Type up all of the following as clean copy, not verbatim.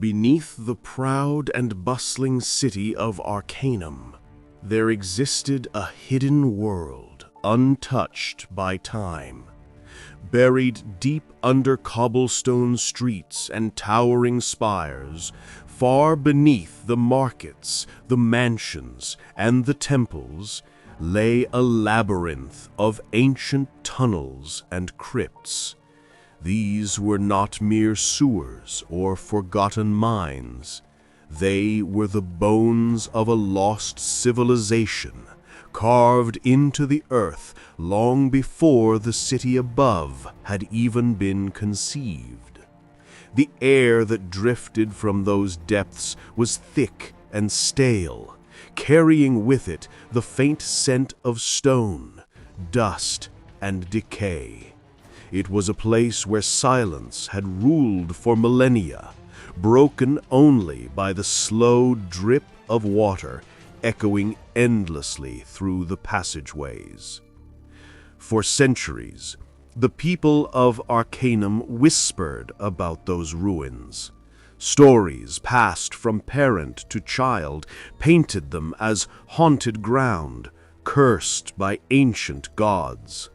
Beneath the proud and bustling city of Arcanum, there existed a hidden world untouched by time. Buried deep under cobblestone streets and towering spires, far beneath the markets, the mansions, and the temples, lay a labyrinth of ancient tunnels and crypts. These were not mere sewers or forgotten mines. They were the bones of a lost civilization, carved into the earth long before the city above had even been conceived. The air that drifted from those depths was thick and stale, carrying with it the faint scent of stone, dust, and decay. It was a place where silence had ruled for millennia, broken only by the slow drip of water echoing endlessly through the passageways. For centuries, the people of Arcanum whispered about those ruins. Stories passed from parent to child painted them as haunted ground, cursed by ancient gods.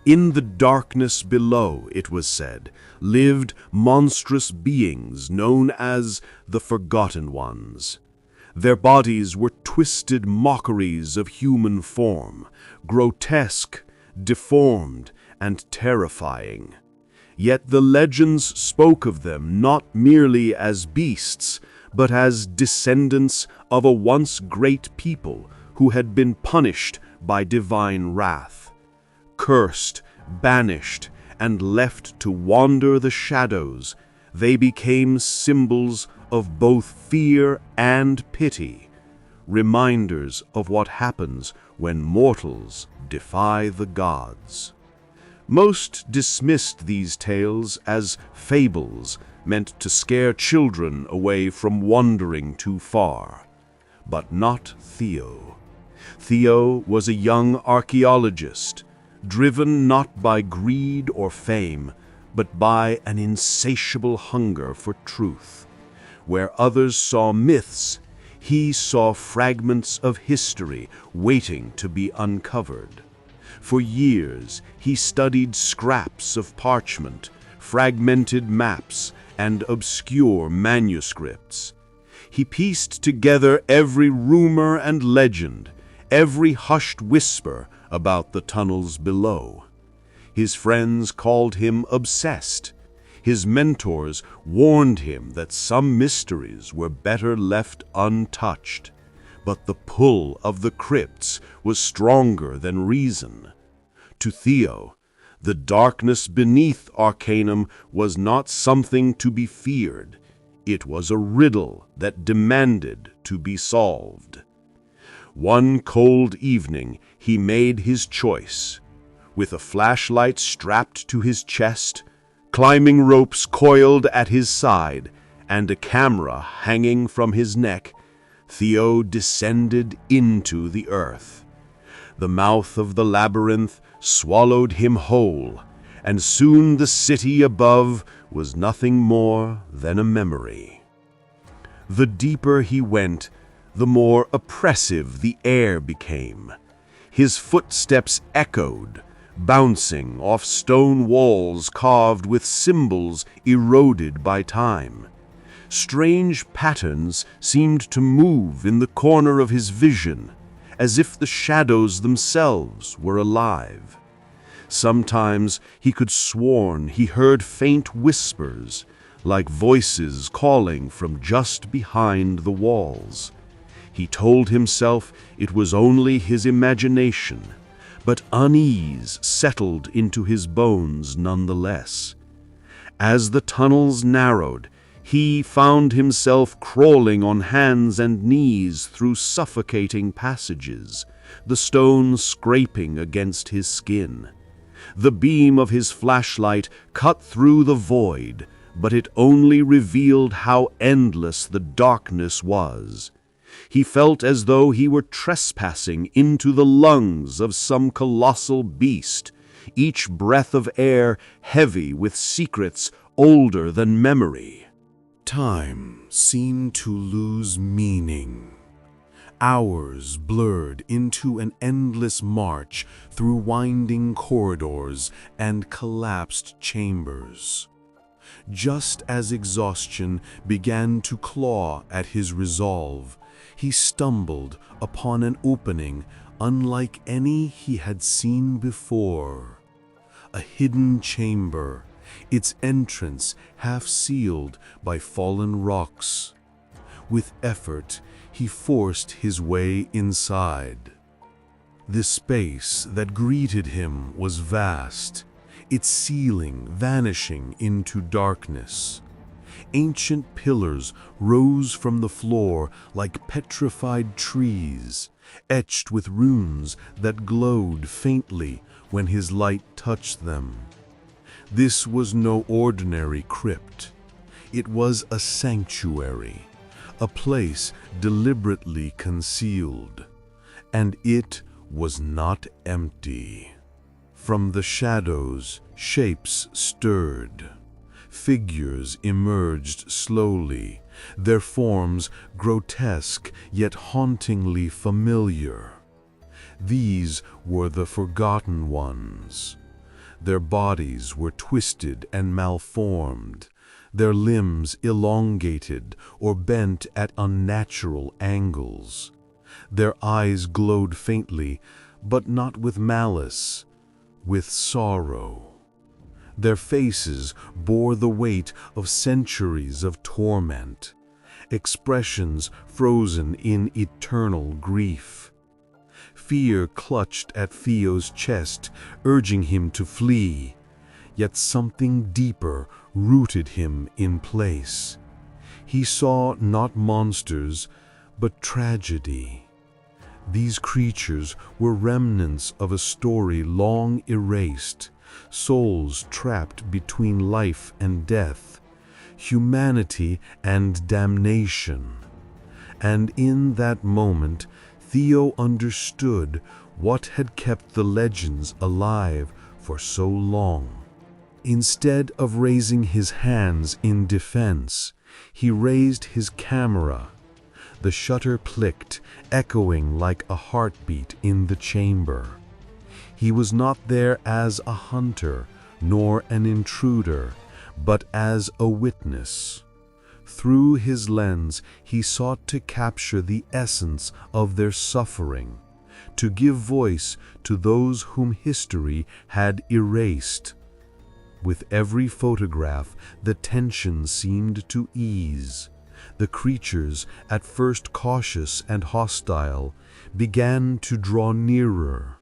In the darkness below, it was said, lived monstrous beings known as the Forgotten Ones. Their bodies were twisted mockeries of human form, grotesque, deformed, and terrifying. Yet the legends spoke of them not merely as beasts, but as descendants of a once great people who had been punished by divine wrath. Cursed, banished, and left to wander the shadows, they became symbols of both fear and pity, reminders of what happens when mortals defy the gods. Most dismissed these tales as fables meant to scare children away from wandering too far. But not Theo. Theo was a young archaeologist, driven not by greed or fame, but by an insatiable hunger for truth. Where others saw myths, he saw fragments of history waiting to be uncovered. For years, he studied scraps of parchment, fragmented maps, and obscure manuscripts. He pieced together every rumor and legend, every hushed whisper about the tunnels below. His friends called him obsessed. His mentors warned him that some mysteries were better left untouched. But the pull of the crypts was stronger than reason. To Theo, the darkness beneath Arcanum was not something to be feared. It was a riddle that demanded to be solved. One cold evening, he made his choice. With a flashlight strapped to his chest, climbing ropes coiled at his side, and a camera hanging from his neck, Theo descended into the earth. The mouth of the labyrinth swallowed him whole, and soon the city above was nothing more than a memory. The deeper he went, the more oppressive the air became. His footsteps echoed, bouncing off stone walls carved with symbols eroded by time. Strange patterns seemed to move in the corner of his vision, as if the shadows themselves were alive. Sometimes he could sworn he heard faint whispers, like voices calling from just behind the walls. He told himself it was only his imagination, but unease settled into his bones nonetheless. As the tunnels narrowed, he found himself crawling on hands and knees through suffocating passages, the stone scraping against his skin. The beam of his flashlight cut through the void, but it only revealed how endless the darkness was. He felt as though he were trespassing into the lungs of some colossal beast, each breath of air heavy with secrets older than memory. Time seemed to lose meaning. Hours blurred into an endless march through winding corridors and collapsed chambers. Just as exhaustion began to claw at his resolve, he stumbled upon an opening unlike any he had seen before. A hidden chamber, its entrance half sealed by fallen rocks. With effort, he forced his way inside. The space that greeted him was vast, its ceiling vanishing into darkness. Ancient pillars rose from the floor like petrified trees, etched with runes that glowed faintly when his light touched them. This was no ordinary crypt. It was a sanctuary, a place deliberately concealed, and it was not empty. From the shadows, shapes stirred. Figures emerged slowly, their forms grotesque yet hauntingly familiar. These were the Forgotten Ones. Their bodies were twisted and malformed, their limbs elongated or bent at unnatural angles. Their eyes glowed faintly, but not with malice, with sorrow. Their faces bore the weight of centuries of torment, expressions frozen in eternal grief. Fear clutched at Theo's chest, urging him to flee, yet something deeper rooted him in place. He saw not monsters, but tragedy. These creatures were remnants of a story long erased, souls trapped between life and death, humanity and damnation. And in that moment, Theo understood what had kept the legends alive for so long. Instead of raising his hands in defense, he raised his camera. The shutter clicked, echoing like a heartbeat in the chamber. He was not there as a hunter, nor an intruder, but as a witness. Through his lens, he sought to capture the essence of their suffering, to give voice to those whom history had erased. With every photograph, the tension seemed to ease. The creatures, at first cautious and hostile, began to draw nearer.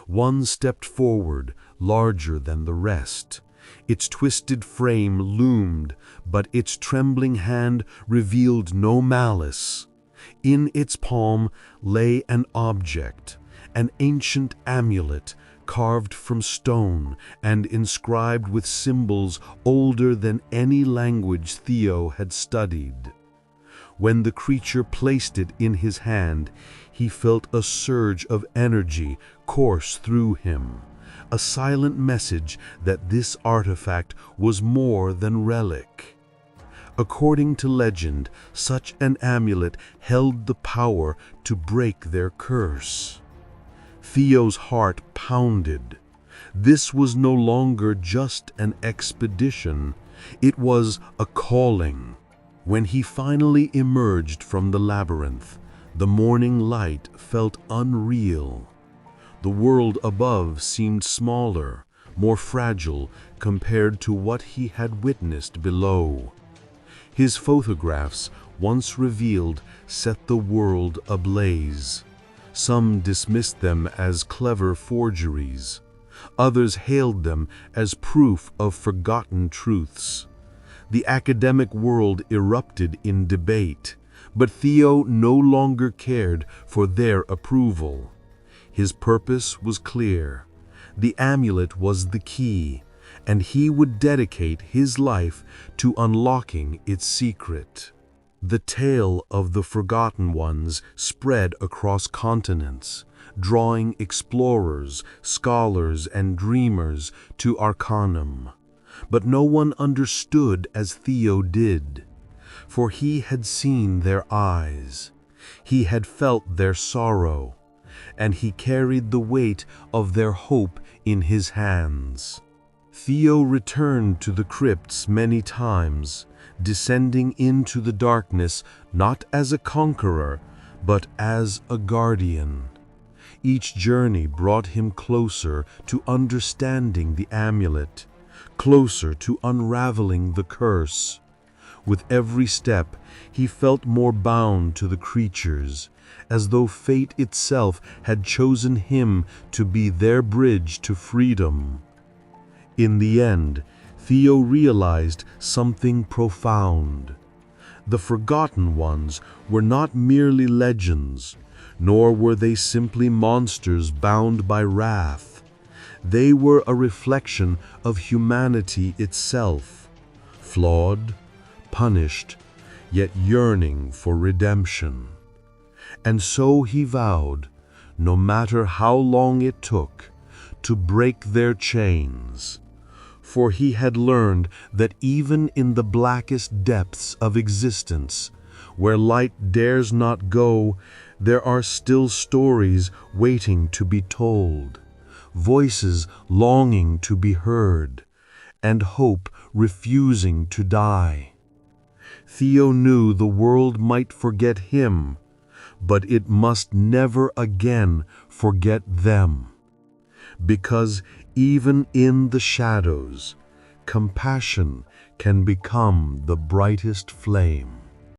One stepped forward, larger than the rest. Its twisted frame loomed, but its trembling hand revealed no malice. In its palm lay an object, an ancient amulet carved from stone and inscribed with symbols older than any language Theo had studied. When the creature placed it in his hand, he felt a surge of energy course through him, a silent message that this artifact was more than relic. According to legend, such an amulet held the power to break their curse. Theo's heart pounded. This was no longer just an expedition, it was a calling. When he finally emerged from the labyrinth, the morning light felt unreal. The world above seemed smaller, more fragile compared to what he had witnessed below. His photographs, once revealed, set the world ablaze. Some dismissed them as clever forgeries. Others hailed them as proof of forgotten truths. The academic world erupted in debate, but Theo no longer cared for their approval. His purpose was clear. The amulet was the key, and he would dedicate his life to unlocking its secret. The tale of the Forgotten Ones spread across continents, drawing explorers, scholars, and dreamers to Arcanum. But no one understood as Theo did. for he had seen their eyes, he had felt their sorrow, and he carried the weight of their hope in his hands. Theo returned to the crypts many times, descending into the darkness not as a conqueror, but as a guardian. Each journey brought him closer to understanding the amulet, closer to unraveling the curse. With every step, he felt more bound to the creatures, as though fate itself had chosen him to be their bridge to freedom. In the end, Theo realized something profound. The Forgotten Ones were not merely legends, nor were they simply monsters bound by wrath. They were a reflection of humanity itself, flawed, punished, yet yearning for redemption. And so he vowed, no matter how long it took, to break their chains. For he had learned that even in the blackest depths of existence, where light dares not go, there are still stories waiting to be told, voices longing to be heard, and hope refusing to die. Theo knew the world might forget him, but it must never again forget them. Because even in the shadows, compassion can become the brightest flame.